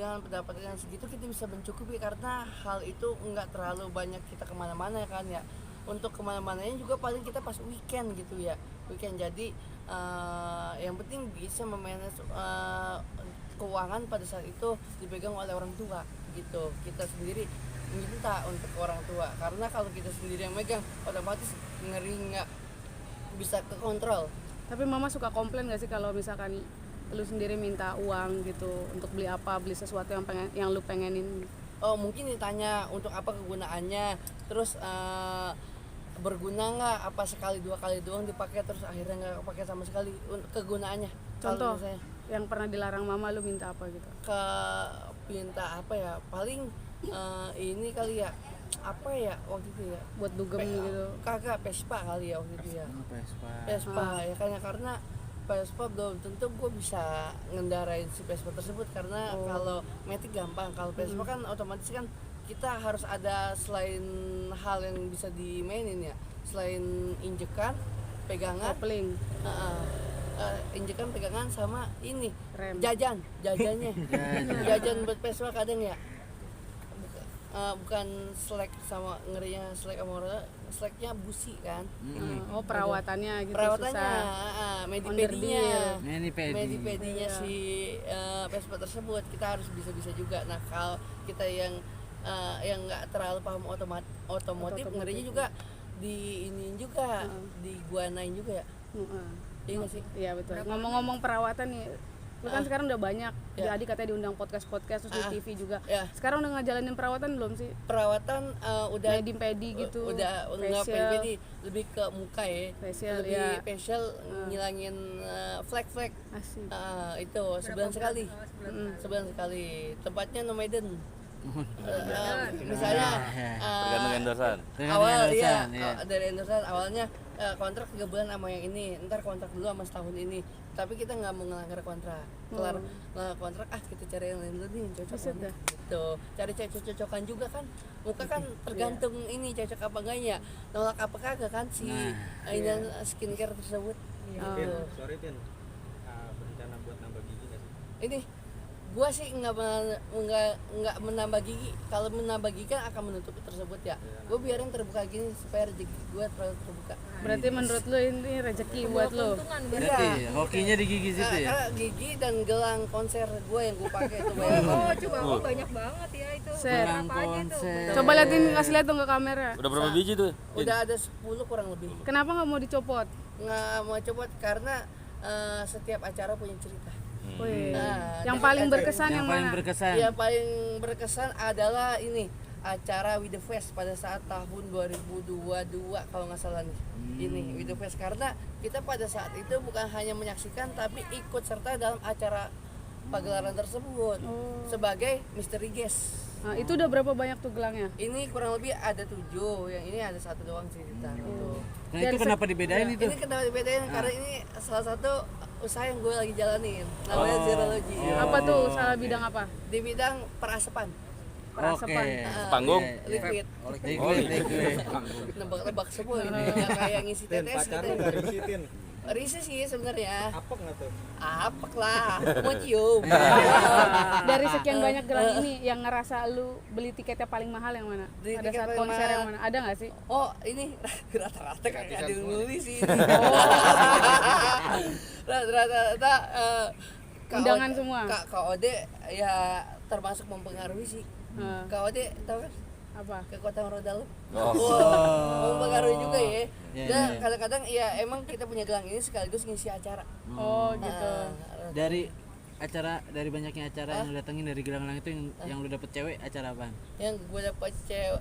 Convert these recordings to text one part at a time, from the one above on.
dengan pendapatan yang segitu kita bisa mencukupi, karena hal itu nggak terlalu banyak kita kemana-mana kan ya. Untuk kemana-mananya juga paling kita pas weekend gitu ya, weekend. Jadi yang penting bisa memanage keuangan pada saat itu dipegang oleh orang tua gitu. Kita sendiri minta untuk orang tua, karena kalau kita sendiri yang megang otomatis ngeri nggak bisa kekontrol. Tapi mama suka komplain nggak sih kalau misalkan lu sendiri minta uang gitu untuk beli apa, beli sesuatu yang lu pengenin? Oh, mungkin ditanya untuk apa kegunaannya, terus berguna nggak, apa sekali dua kali doang dipakai terus akhirnya nggak pakai sama sekali kegunaannya. Contoh misalnya, yang pernah dilarang mama lu minta apa gitu? minta apa ya, paling ini kali ya, apa ya waktu itu ya, Buat dugem gitu? kagak, Vespa kali ya waktu itu ya. Vespa ya, karena Vespa belum tentu gue bisa ngendarain si Vespa tersebut, karena kalau Matic gampang, kalau Vespa kan otomatis kan kita harus ada selain hal yang bisa dimainin ya, selain injekan, pegangan, Kopling. injekan, pegangan, sama ini Rem. jajannya jajan buat Vespa kadang ya. Bukan slack, sama ngerinya slack sama roda, slacknya busi kan. Oh, perawatannya gitu Perawatannya, susah. medipedinya si Vespa tersebut kita harus bisa juga. Nah, kalau kita yang nggak terlalu paham otomotif, ngerinya juga di iniin juga, diguanain juga ya. Iya nggak sih? Iya betul. Ngomong-ngomong perawatan nih, lu kan sekarang udah banyak, jadi katanya diundang podcast terus di TV juga. Sekarang udah ngejalanin perawatan belum sih? Perawatan udah Pedi gitu. Udah nggak pedi, lebih ke muka ya. Facial, lebih ya. facial, ngilangin flek. Asik. Itu sebulan sekali. Sebulan sekali. Tempatnya Nomaden. Misalnya tergantung endorsan. awal ya dari endorsan awalnya kontrak 3 bulan sama yang ini, ntar kontrak dulu sama setahun ini, tapi kita nggak mau ngelanggar kontrak. Kelar kontrak, kita cari yang lain dulu nih, cocok mana gitu, cari cocok-cocokan juga kan. Muka kan tergantung ini cocok apa enggaknya, nolak apa kagak kan si ini skincare tersebut. Sorry Tin, berencana buat nambah gigi nggak sih? Ini gua sih nggak menambah gigi. Kalau menambah gigi kan akan menutupi tersebut ya. Gua biarin terbuka gini supaya rezeki gua terlalu terbuka. Berarti menurut lu ini rezeki buat lu? Berarti hokinya di gigi situ ya? Gigi dan gelang konser gua yang gua pakai itu. Coba banyak banget ya itu. Gelang konser. Coba liatin, kasih lihat dong ke kamera. Udah berapa biji tuh? Udah ada 10 kurang lebih. Kenapa nggak mau dicopot? Nggak mau copot karena setiap acara punya cerita. Wih. Yang paling berkesan yang mana? Yang paling berkesan adalah ini, acara With The Fest pada saat tahun 2022 kalau nggak salah nih. Ini With The Fest, karena kita pada saat itu bukan hanya menyaksikan tapi ikut serta dalam acara pagelaran tersebut sebagai mystery guest. Nah, itu udah berapa banyak tuh gelangnya? Ini kurang lebih ada 7, yang ini ada 1 doang sih kita. Nah itu kenapa dibedain itu? Ini kenapa dibedain? Karena ini salah satu usaha yang gue lagi jalanin, namanya Zerology. Apa tuh usaha bidang apa? Di bidang perasapan. Perasapan. Panggung. Liquid. Nebak-nebak semua ini. Yang kayak ngisi tetes gitu. Risih sih sebenarnya. Apek nggak tuh? Apek lah, mau cium. Dari sekian banyak gelang ini, yang ngerasa lu beli tiketnya paling mahal yang mana? Beli Pada tiket saat paling konser mahal. yang mana? Ada nggak sih? Oh, ini rata-rata kagak ada yang nulis sih. Rata-rata undangan semua. KOD ya termasuk mempengaruhi sih. KOD tahu kan? Apa? Kekuatan roda lu. mempengaruhi juga ya. Dan kadang-kadang ya emang kita punya gelang ini sekaligus ngisi acara. Oh gitu. Dari banyaknya acara yang lu datengin dari gelang-gelang itu yang lu dapet cewek, acara apaan? Yang gue dapet cewek,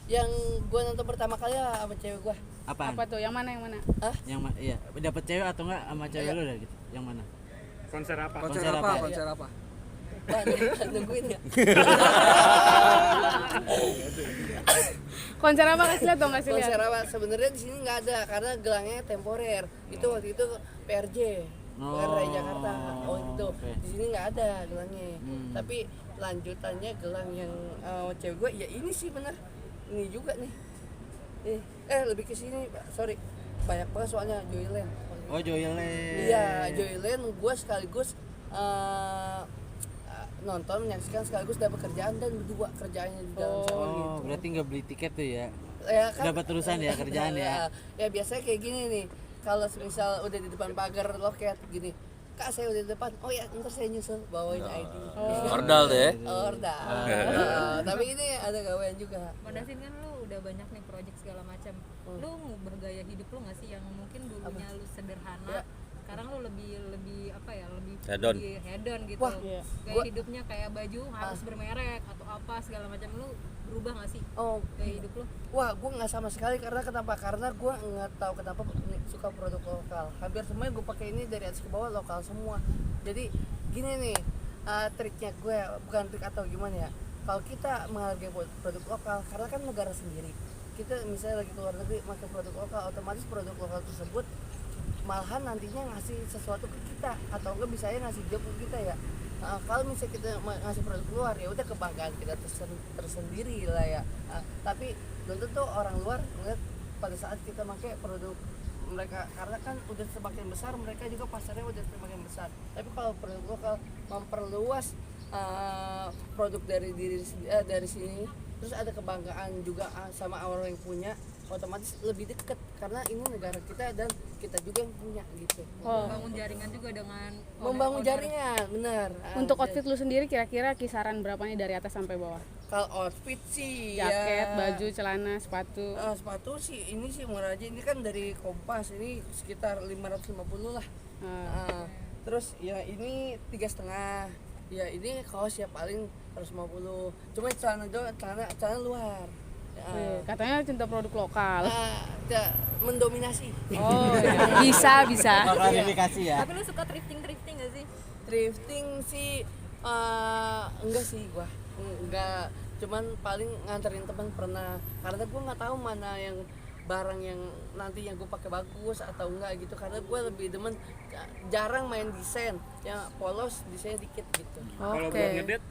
yang gue nonton pertama kali lah sama cewek gue. Apaan? Apa tuh? Yang mana? Iya, dapet cewek atau enggak sama cewek lu gitu? Yang mana? Konser apa? Konser apa? Nungguin ya. Konser apa, kasih lihat dong, kasih lihat. Konser apa? Sebenarnya di sini nggak ada karena gelangnya temporer. Itu waktu itu PRJ. Raya Jakarta. Itu di sini nggak ada gelangnya. Tapi lanjutannya gelang yang cewek gue ya ini sih bener. Ini juga nih. Lebih ke sini, sorry. Banyak banget soalnya Joyland. Oh, Joyland. Iya, Joyland gue sekaligus nonton, menyaksikan sekaligus dapat kerjaan dan berdua kerjaannya di dalam sana gitu. Oh, berarti nggak beli tiket tuh ya? Ya kan, Dapat terusan ya kerjaan ya? Ya biasanya kayak gini nih, kalau misal udah di depan pagar loket gini, Kak saya udah di depan, oh ya ntar saya nyusul bawain ID. Ordal deh. Ordal. Tapi ini ada gawean juga. Modasin kan lu udah banyak nih project segala macam. Lu ngubah gaya hidup lu nggak sih yang mungkin dulunya lu sederhana, sekarang lu lebih apa ya, lebih Hedon. lebih hedon gitu. Wah, Gaya hidupnya kayak baju harus bermerek atau apa segala macam, lu berubah nggak sih Oh, gaya hidup lu? wah, gue nggak sama sekali karena kenapa? Karena gue nggak tahu kenapa suka produk lokal. Hampir semuanya gue pakai ini dari atas ke bawah lokal semua. Jadi gini nih, triknya gue bukan trik atau gimana ya. Kalau kita menghargai produk lokal, karena kan negara sendiri, kita misalnya lagi keluar negeri pakai produk lokal, otomatis produk lokal tersebut malahan nantinya ngasih sesuatu ke kita atau enggak bisa ya ngasih job ke kita ya. Kalau misalnya kita ngasih produk luar ya udah kebanggaan kita tersendiri lah ya. Tapi belum tentu orang luar ngeliat pada saat kita pakai produk mereka, karena kan udah semakin besar, mereka juga pasarnya udah semakin besar. Tapi kalau produk lokal memperluas produk dari sini, terus ada kebanggaan juga sama orang yang punya, otomatis lebih deket karena ini negara kita dan kita juga yang punya gitu. Membangun jaringan juga dengan Membangun jaringan, benar. Untuk outfit lu sendiri kira-kira kisaran berapa nih dari atas sampai bawah? Kalau outfit sih Jaket, ya, baju, celana, sepatu. sepatu sih ini sih murah aja, ini kan dari Kompas, ini sekitar 550 lah. Terus ya ini 3,5, ya ini kaos ya paling 150, cuma celana luar ya. Katanya cinta produk lokal. Mendominasi. Oh, iya. bisa. Klarifikasi ya. Tapi lu suka thrifting nggak sih? Thrifting sih enggak sih gua, enggak, cuman paling nganterin teman pernah, karena gua nggak tahu mana yang barang yang nanti yang gue pakai bagus atau enggak gitu, karena gue lebih demen jarang main desain yang polos, desainnya dikit gitu. Kalau buat ngedate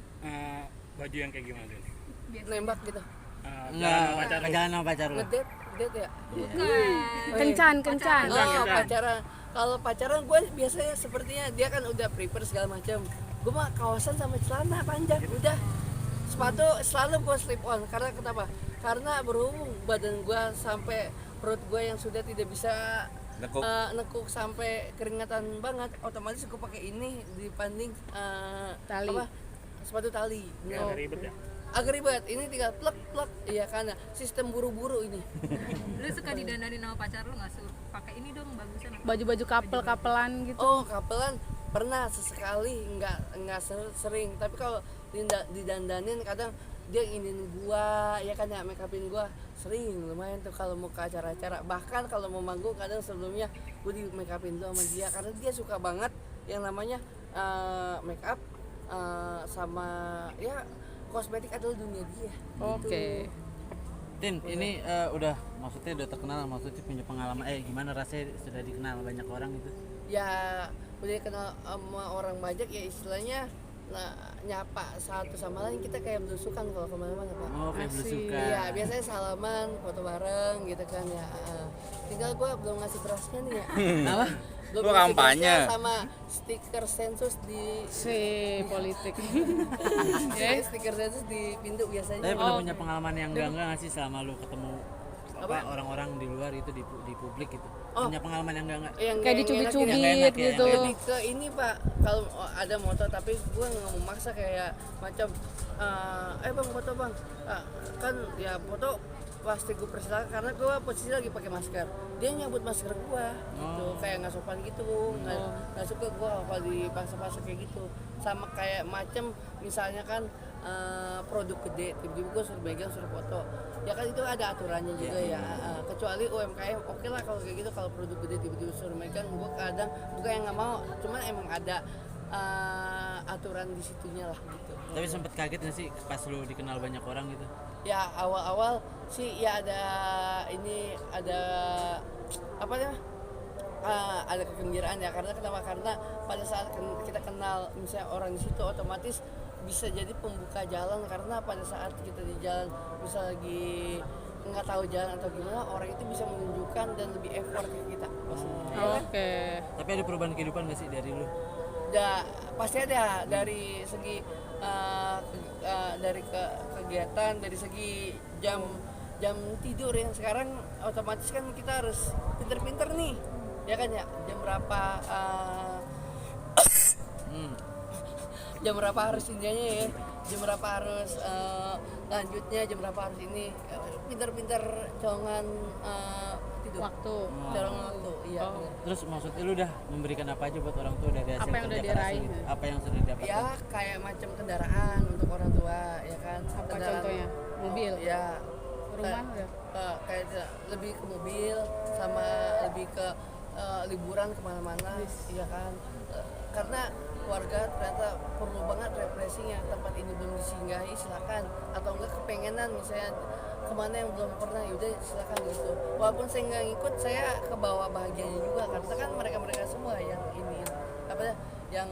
baju yang kayak gimana deh? Nembak gitu. Enggak, jalan sama pacar lu. Ngedate ya. Kencan. Pacaran. Kalau pacaran gue biasanya sepertinya dia kan udah prepare segala macam. Gue mah kawasan sama celana panjang udah. Sepatu selalu gue slip on, karena kenapa? Karena berhubung badan gue sampai perut gue yang sudah tidak bisa nekuk sampai keringatan banget, otomatis gue pakai ini dibanding Tali. Sepatu tali. Agak ribet ya? Agak ribet, ini tinggal plek iya, karena sistem buru-buru ini. Lu suka didandanin sama pacar lu nggak, suruh pakai ini dong bagusan? Baju-baju kapelan gitu. Oh, kapelan pernah sesekali, nggak sering, tapi kalau didandanin kadang dia ingin gua ya kan ya, make upin gua sering lumayan tuh kalau mau ke acara-acara, bahkan kalau mau manggung kadang sebelumnya gua di make upin tuh sama dia, karena dia suka banget yang namanya make up sama ya kosmetik adalah dunia dia. Oke. Gitu. Tin, ini maksudnya udah terkenal, maksudnya punya pengalaman, gimana rasanya sudah dikenal banyak orang gitu? Ya udah kenal sama orang banyak ya, istilahnya nyapa satu sama lain, kita kayak belusukan kalau kemana-mana Pak. Oh, kayak belusukan. Iya, biasanya salaman, foto bareng gitu kan ya. Tinggal gue belum ngasih berasnya nih ya. Apa? Belum Gua ngasih kampanye. berasnya sama stiker sensus di Politik. stiker sensus di pintu biasanya. Tapi pernah punya pengalaman yang enggak nggak sih selama lu ketemu orang-orang di luar itu di publik gitu? Punya pengalaman yang enggak? Yang Kayak yang dicubit-cubit yang enak ya, gitu. Lebih ke ini Pak, kalau ada motor tapi gue nggak mau maksa kayak macam bang foto bang, kan ya foto pasti gue persilakan karena gue posisi lagi pakai masker, dia nyabut masker gue gitu, kayak nggak sopan gitu, nggak suka gue kalau dipaksa-paksa kayak gitu, sama kayak macam misalnya kan produk gede tiba-tiba gue suruh megang suruh foto, ya kan itu ada aturannya juga ya. Kecuali UMKM oke lah kalau kayak gitu, kalau produk gede tiba-tiba suruh megang gue kadang bukan yang nggak mau, cuman emang ada aturan di situnya lah gitu. Tapi sempet kaget nggak sih pas lu dikenal banyak orang gitu? Ya awal-awal sih ya ada apa ya, ada kegembiraan ya, karena kenapa? Karena pada saat kita kenal misalnya orang di situ, otomatis bisa jadi pembuka jalan, karena pada saat kita di jalan bisa lagi nggak tahu jalan atau gimana, orang itu bisa menunjukkan dan lebih effort ke kita. Oke. Tapi ada perubahan kehidupan nggak sih dari lu? pasti ada dari segi dari kegiatan, dari segi jam tidur yang sekarang otomatis kan kita harus pinter-pinter nih ya kan ya, jam berapa jam berapa harus ininya ya, jam berapa harus lanjutnya, jam berapa harus ini, pinter-pinter colongan tidur Waktu. colongan waktu, iya bener. Terus maksudnya lu udah memberikan apa aja buat orang tua dari hasil Apa yang udah kerja dia keras raih? lu gitu? Apa yang sudah didapatkan? Ya kayak macam kendaraan untuk orang tua ya kan. Apa contohnya? Mobil? Ya. Rumah udah? Kayak lebih ke mobil sama lebih ke liburan kemana-mana, iya kan. Karena warga ternyata perlu banget refreshing yang tempat ini belum disinggahi, silakan. Atau enggak kepengenan misalnya kemana yang belum pernah, yaudah silakan gitu. Walaupun saya nggak ngikut, saya kebawa bahagianya juga karena kan mereka semua yang ini apa ya, yang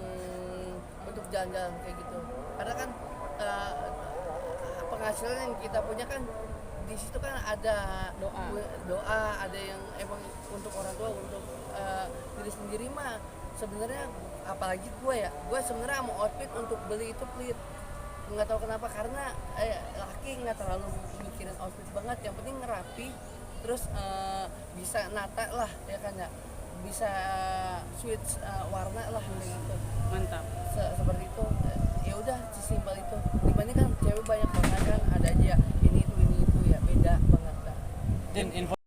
untuk jalan-jalan kayak gitu. Karena kan penghasilan yang kita punya kan di situ kan ada doa, ada yang emang untuk orang tua, untuk diri sendiri mah sebenarnya, apalagi gue sebenarnya mau outfit untuk beli itu pelit, nggak tahu kenapa, karena laki nggak terlalu mikirin outfit banget, yang penting rapi, terus bisa nata lah ya kan ya, bisa switch warna lah gitu. Mantap. Seperti itu, ya udah sesimpel itu. Dibanding kan cewek banyak banget kan, ada aja ini itu ya, beda banget kan. Dan info